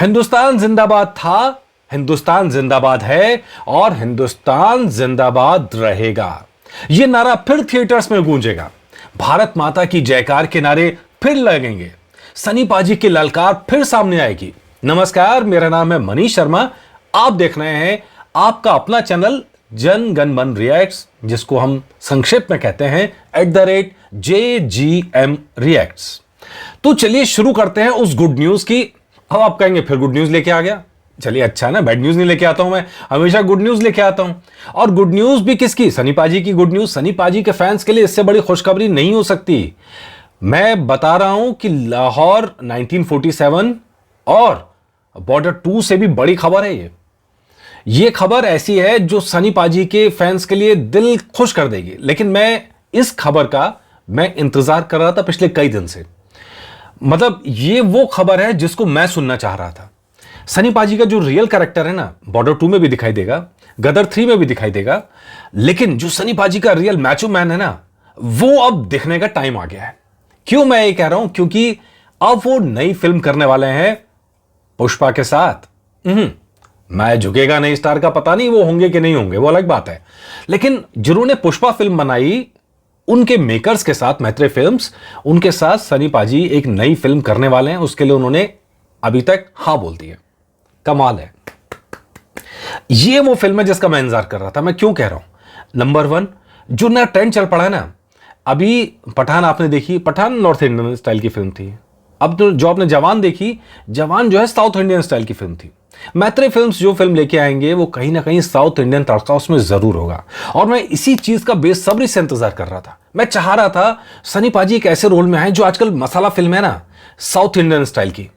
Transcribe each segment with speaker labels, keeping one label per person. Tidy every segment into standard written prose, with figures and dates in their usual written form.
Speaker 1: हिंदुस्तान जिंदाबाद था, हिंदुस्तान जिंदाबाद है और हिंदुस्तान जिंदाबाद रहेगा। यह नारा फिर थिएटर्स में गूंजेगा। भारत माता की जयकार के नारे फिर लगेंगे। सनी पाजी की ललकार फिर सामने आएगी। नमस्कार, मेरा नाम है मनीष शर्मा। आप देख रहे हैं आपका अपना चैनल जन गण मन रिएक्ट्स, जिसको हम संक्षेप में कहते हैं @JGM रिएक्ट्स। तो चलिए शुरू करते हैं उस गुड न्यूज की। अब आप कहेंगे फिर गुड न्यूज लेके आ गया। चलिए अच्छा है ना, बैड न्यूज नहीं लेके आता हूं, मैं हमेशा गुड न्यूज लेके आता हूं। और गुड न्यूज भी किसकी? सनी पाजी की गुड न्यूज। सनी पाजी के फैंस के लिए इससे बड़ी खुशखबरी नहीं हो सकती। मैं बता रहा हूं कि लाहौर 1947 और बॉर्डर 2 से भी बड़ी खबर है ये खबर ऐसी है जो सनी पाजी के फैंस के लिए दिल खुश कर देगी। लेकिन मैं इस खबर का इंतजार कर रहा था पिछले कई दिन से। मतलब ये वो खबर है जिसको मैं सुनना चाह रहा था। सनी पाजी का जो रियल कैरेक्टर है ना, बॉर्डर 2 में भी दिखाई देगा, गदर 3 में भी दिखाई देगा, लेकिन जो सनी पाजी का रियल मैचो मैन है ना, वो अब दिखने का टाइम आ गया है। क्यों मैं ये कह रहा हूं? क्योंकि अब वो नई फिल्म करने वाले हैं पुष्पा के साथ। मैं झुकेगा नहीं स्टार का पता नहीं वो होंगे कि नहीं होंगे, वो अलग बात है। लेकिन जिन्होंने पुष्पा फिल्म बनाई, उनके मेकर्स के साथ, मैत्रेय फिल्म्स, उनके साथ सनी पाजी एक नई फिल्म करने वाले हैं। उसके लिए उन्होंने अभी तक हां बोल दी है। कमाल है। ये वो फिल्म है जिसका मैं इंतजार कर रहा था। मैं क्यों कह रहा हूं? नंबर 1, जो नया ट्रेंड चल पड़ा है ना, अभी पठान आपने देखी, पठान नॉर्थ इंडियन स्टाइल की फिल्म थी। अब तो जो आपने जवान देखी, जवान जो है साउथ इंडियन स्टाइल की फिल्म थी। मैत्रेय फिल्म्स जो फिल्म लेके आएंगे वो कहीं ना कहीं साउथ इंडियन तड़का उसमें जरूर होगा। और मैं इसी चीज का बेसब्री से इंतजार कर रहा था। मैं चाह रहा था सनी पाजी एक ऐसे रोल में आए जो आजकल मसाला फिल्म है ना, साउथ इंडियन स्टाइल की,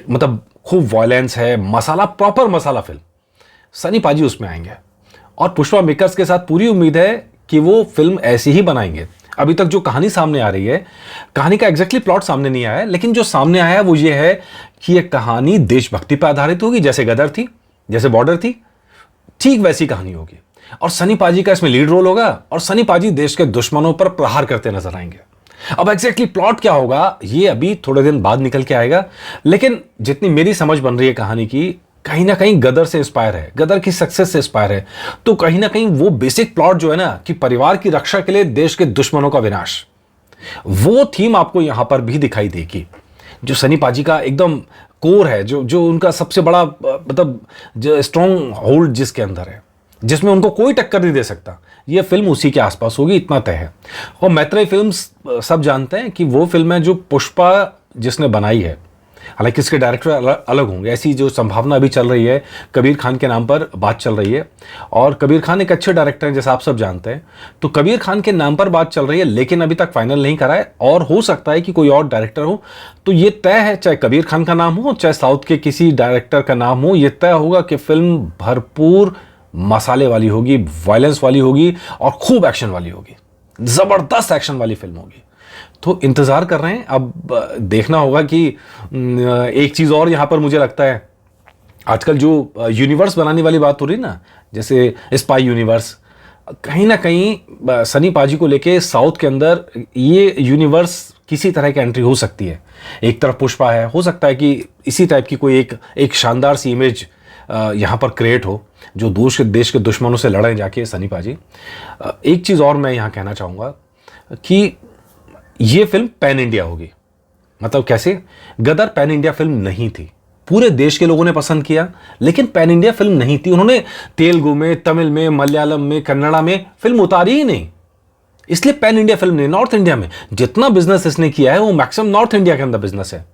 Speaker 1: मतलब खूब वायलेंस है, मसाला, प्रॉपर मसाला फिल्म, सनी पाजी उसमें आएंगे। और पुष्पा मेकर्स के साथ पूरी उम्मीद है कि वो फिल्म ऐसी ही बनाएंगे। अभी तक जो कहानी सामने आ रही है, कहानी का एग्जैक्टली प्लॉट सामने नहीं आया है, लेकिन जो सामने आया है वो ये है कि ये कहानी देशभक्ति पर आधारित होगी। जैसे गदर थी, जैसे बॉर्डर थी, ठीक वैसी कहानी होगी। और सनी पाजी का इसमें लीड रोल होगा और सनी पाजी देश के दुश्मनों पर प्रहार करते नजर आएंगे। अब एग्जैक्टली प्लॉट क्या होगा ये अभी थोड़े दिन बाद निकल के आएगा, लेकिन जितनी मेरी समझ बन रही है कहानी की, कहीं ना कहीं गदर से इंस्पायर है, गदर की सक्सेस से इंस्पायर है। तो कहीं ना कहीं वो बेसिक प्लॉट जो है ना, कि परिवार की रक्षा के लिए देश के दुश्मनों का विनाश, वो थीम आपको यहां पर भी दिखाई देगी। जो सनी पाजी का एकदम कोर है, जो उनका सबसे बड़ा मतलब जो स्ट्रॉन्ग होल्ड जिसके अंदर है, जिसमें उनको कोई टक्कर नहीं दे सकता, ये फिल्म उसी के आसपास होगी, इतना तय है। और मैत्रेय फिल्म्स सब जानते हैं कि वो फिल्म है जो पुष्पा जिसने बनाई है। हालांकि इसके डायरेक्टर अलग होंगे, ऐसी जो संभावना अभी चल रही है। कबीर खान के नाम पर बात चल रही है और कबीर खान एक अच्छे डायरेक्टर हैं, जैसा आप सब जानते हैं। तो कबीर खान के नाम पर बात चल रही है, लेकिन अभी तक फाइनल नहीं करा है। और हो सकता है कि कोई और डायरेक्टर हो। तो ये तय है, चाहे कबीर खान का नाम हो, चाहे साउथ के किसी डायरेक्टर का नाम हो, ये तय होगा कि फिल्म भरपूर मसाले वाली होगी, वायलेंस वाली होगी और खूब एक्शन वाली होगी, जबरदस्त एक्शन वाली फिल्म होगी। तो इंतजार कर रहे हैं। अब देखना होगा कि एक चीज और यहां पर मुझे लगता है, आजकल जो यूनिवर्स बनाने वाली बात हो रही है ना, जैसे स्पाई यूनिवर्स, कहीं ना कहीं सनी पाजी को लेके साउथ के अंदर ये यूनिवर्स किसी तरह की एंट्री हो सकती है। एक तरफ पुष्पा है, हो सकता है कि इसी टाइप की कोई एक शानदार सी इमेज यहाँ पर क्रिएट हो, जो देश के दुश्मनों से लड़े जाके सनी पाजी। एक चीज़ और मैं यहाँ कहना चाहूँगा कि ये फिल्म पैन इंडिया होगी। मतलब कैसे? गदर पैन इंडिया फिल्म नहीं थी, पूरे देश के लोगों ने पसंद किया, लेकिन पैन इंडिया फिल्म नहीं थी। उन्होंने तेलुगु में, तमिल में, मलयालम में, कन्नड़ा में फिल्म उतारी ही नहीं, इसलिए पैन इंडिया फिल्म नहीं। नॉर्थ इंडिया में जितना बिजनेस इसने किया है वो मैक्सिमम नॉर्थ इंडिया के अंदर बिजनेस है।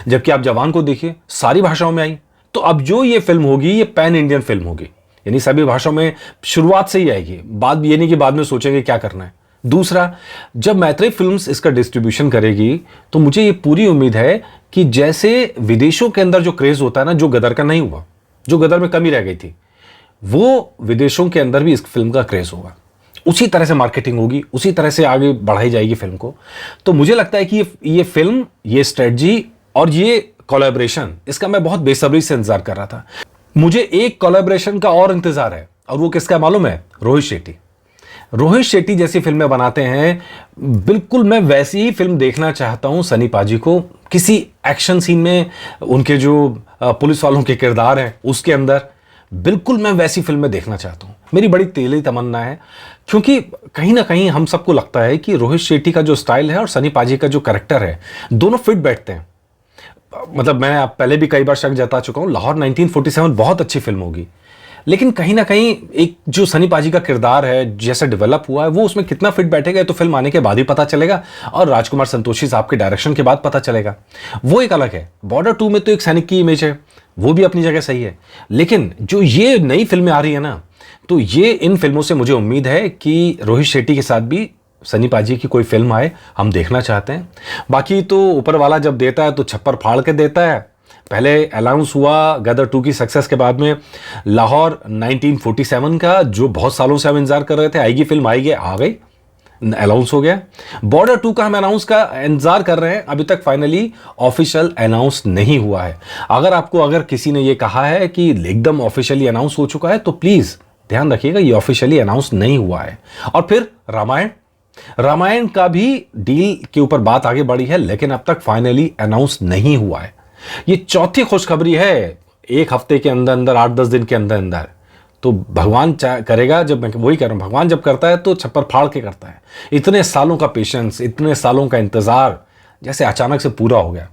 Speaker 1: जबकि आप जवान को देखिए, सारी भाषाओं में आई। तो अब जो ये फिल्म होगी, ये पैन इंडियन फिल्म होगी, यानी सभी भाषाओं में शुरुआत से ही आएगी। बात ये नहीं कि बाद में सोचेंगे क्या करना है। दूसरा, जब मैत्रेय फिल्म्स इसका डिस्ट्रीब्यूशन करेगी, तो मुझे ये पूरी उम्मीद है कि जैसे विदेशों के अंदर जो क्रेज होता है ना, जो गदर का नहीं हुआ, जो गदर में कमी रह गई थी, वो विदेशों के अंदर भी इस फिल्म का क्रेज होगा। उसी तरह से मार्केटिंग होगी, उसी तरह से आगे बढ़ाई जाएगी फिल्म को। तो मुझे लगता है कि ये फिल्म, ये स्ट्रेटजी और ये कोलैबोरेशन, इसका मैं बहुत बेसब्री से इंतजार कर रहा था। मुझे एक कोलैबोरेशन का और इंतजार है, और वो किसका मालूम है? रोहित शेट्टी। रोहित शेट्टी जैसी फिल्में बनाते हैं, बिल्कुल मैं वैसी ही फिल्म देखना चाहता हूं सनी पाजी को। किसी एक्शन सीन में उनके जो पुलिस वालों के किरदार हैं उसके अंदर बिल्कुल मैं वैसी फिल्में देखना चाहता हूं। मेरी बड़ी तेली तमन्ना है, क्योंकि कहीं ना कहीं हम सबको लगता है कि रोहित शेट्टी का जो स्टाइल है और सनी पाजी का जो कैरेक्टर है, दोनों फिट बैठते हैं। मतलब मैं आप पहले भी कई बार शक जता चुका हूं, लाहौर 1947 बहुत अच्छी फिल्म होगी, लेकिन कहीं ना कहीं एक जो सनी पाजी का किरदार है जैसा डेवलप हुआ है वो उसमें कितना फिट बैठेगा ये तो फिल्म आने के बाद ही पता चलेगा, और राजकुमार संतोषी साहब के डायरेक्शन के बाद पता चलेगा। वो एक अलग है। बॉर्डर 2 में तो एक सैनिक की इमेज है, वो भी अपनी जगह सही है, लेकिन जो ये नई फिल्में आ रही है ना, तो ये इन फिल्मों से मुझे उम्मीद है कि रोहित शेट्टी के साथ भी सनी पाजी की कोई फिल्म आए, हम देखना चाहते हैं। बाकी तो ऊपर वाला जब देता है तो छप्पर फाड़ के देता है। पहले अनाउंस हुआ गदर 2 की सक्सेस के बाद में लाहौर 1947 का, जो बहुत सालों से हम इंतजार कर रहे थे, आएगी फिल्म, आएगी, आ गई, अनाउंस हो गया। बॉर्डर 2 का हम अनाउंस का इंतजार कर रहे हैं, अभी तक फाइनली ऑफिशियल अनाउंस नहीं हुआ है। अगर किसी ने ये कहा है कि एकदम ऑफिशियली अनाउंस हो चुका है, तो प्लीज ध्यान रखिएगा, ये ऑफिशियली अनाउंस नहीं हुआ है। और फिर रामायण का भी डील के ऊपर बात आगे बढ़ी है, लेकिन अब तक फाइनली अनाउंस नहीं हुआ है। ये चौथी खुशखबरी है, एक हफ्ते के अंदर अंदर, 8-10 दिन के अंदर अंदर। तो भगवान करेगा, जब मैं वही कह रहा हूं, भगवान जब करता है तो छप्पर फाड़ के करता है। इतने सालों का पेशेंस, इतने सालों का इंतजार जैसे अचानक से पूरा हो गया।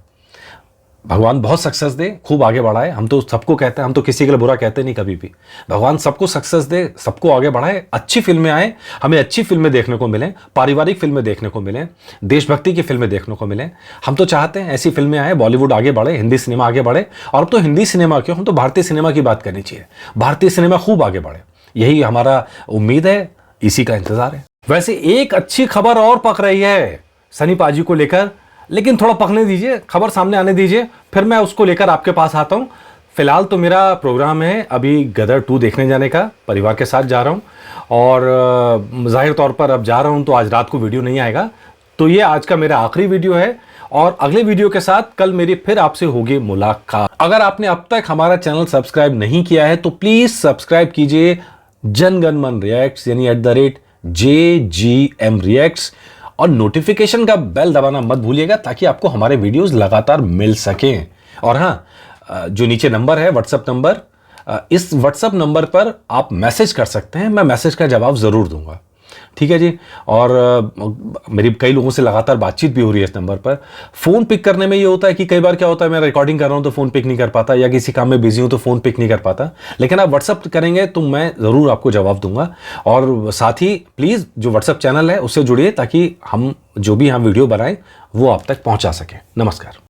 Speaker 1: भगवान बहुत सक्सेस दे, खूब आगे बढ़ाए। हम तो सबको कहते हैं, हम तो किसी के लिए बुरा कहते नहीं कभी भी। भगवान सबको सक्सेस दे, सबको आगे बढ़ाए, अच्छी फिल्में आए, हमें अच्छी फिल्में देखने को मिलें, पारिवारिक फिल्में देखने को मिलें, देशभक्ति की फिल्में देखने को मिलें। हम तो चाहते हैं ऐसी फिल्में आए, बॉलीवुड आगे बढ़े, हिंदी सिनेमा आगे बढ़े। और अब तो हिंदी सिनेमा क्यों, हम तो भारतीय सिनेमा की बात करनी चाहिए। भारतीय सिनेमा खूब आगे बढ़े, यही हमारा उम्मीद है, इसी का इंतजार है। वैसे एक अच्छी खबर और पक रही है सनी पाजी को लेकर, लेकिन थोड़ा पकने दीजिए, खबर सामने आने दीजिए, फिर मैं उसको लेकर आपके पास आता हूं। फिलहाल तो मेरा प्रोग्राम है अभी गदर 2 देखने जाने का, परिवार के साथ जा रहा हूं, और जाहिर तौर पर अब जा रहा हूं तो आज रात को वीडियो नहीं आएगा। तो ये आज का मेरा आखिरी वीडियो है, और अगले वीडियो के साथ कल मेरी फिर आपसे होगी मुलाकात। अगर आपने अब तक हमारा चैनल सब्सक्राइब नहीं किया है तो प्लीज सब्सक्राइब कीजिए जनगणमन रिएक्ट्स, यानी @JGM रिएक्ट्स, और नोटिफिकेशन का बेल दबाना मत भूलिएगा, ताकि आपको हमारे वीडियोस लगातार मिल सकें। और हाँ, जो नीचे नंबर है व्हाट्सएप नंबर, इस व्हाट्सएप नंबर पर आप मैसेज कर सकते हैं, मैं मैसेज का जवाब जरूर दूंगा, ठीक है जी। और मेरी कई लोगों से लगातार बातचीत भी हो रही है इस नंबर पर। फोन पिक करने में ये होता है कि कई बार क्या होता है, मैं रिकॉर्डिंग कर रहा हूं तो फोन पिक नहीं कर पाता, या किसी काम में बिजी हूं तो फोन पिक नहीं कर पाता, लेकिन आप व्हाट्सअप करेंगे तो मैं जरूर आपको जवाब दूंगा। और साथ ही प्लीज जो व्हाट्सएप चैनल है उससे जुड़िए, ताकि हम जो भी हम वीडियो बनाएं वो आप तक पहुंचा सकें। नमस्कार।